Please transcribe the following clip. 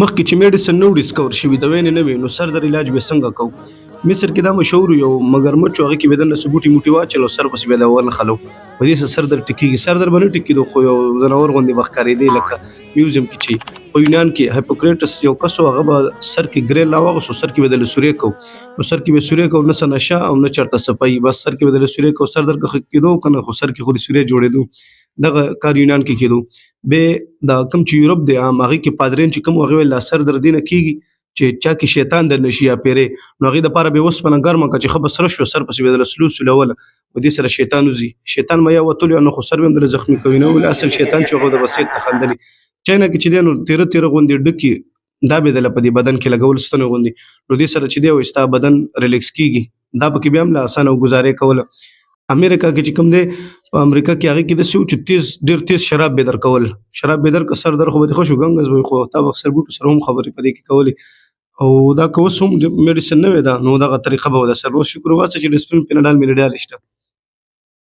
مخکې چې میډیسن نو ډیسکور شوي د وینې نه وي نو سر در علاج به څنګه کوو. مصر کې دا مشهور یو مګرمچ هغه کې به دنه بوټي موټي واچلو سر پسې به دا ورنښلو په دې سره سر در ټکېږي. سر در به نه ټکېدو خو یو ځناور غوندې به ښکارېدی لکه میوزیم کې چې په یونان کې هایپوکریټس یو کس و هغه به سر کې ګریل راواغوستو سر کې به دله سورې کوو نو سر کې به سورې کوو نه څه نشه او نه چېرته صفایي بس سر کې به دله سورې کوو سر در که ښه کېدو که نه خو سر کې خو د سورې جوړېدو. دغه کار یونان کې کېدو. بیا دا کوم چې یورپ دی عام هغې کې پادرین چې کوم هغې ویل دا سر در دې نه کېږي چې چا کې شیطان در نشي یا پیرې نو هغې دپاره بیا اوسپنه ګرمه کړه چې ښه به سره شو سر پسې به دله سولوله په دې سره شیطان وځي. شیطان میا وتلو نو خو سر به هم دله زخمي کوي نه ولې اصل شیطان چې هغه د بصیر ته خندلي چاینه کې چې دی نو تیره تیره غوندې ډکي دا به دله په دې بدن کې لګول ستنې غوندې نو دې سره چې دی وایي ستا بدن ریلیکس کېږي دا پکې بیا هم له اسانه ګزارې کوله. امریکا کې چې کوم دی په امریکا کې هغې کې داسې و چې ډېر تیز شراب به درکول شراب به درکړه سر در خو به دې ښه شو ګنګز به خو تا به اکثر بوټو سره هم خبرې په دې کې کولې او دا که اوس هم میډیسن نه وی دا نو دغه طریقه به وه د سر اوس شکر وباسه چې ډسپلین پینډال میډیال شته.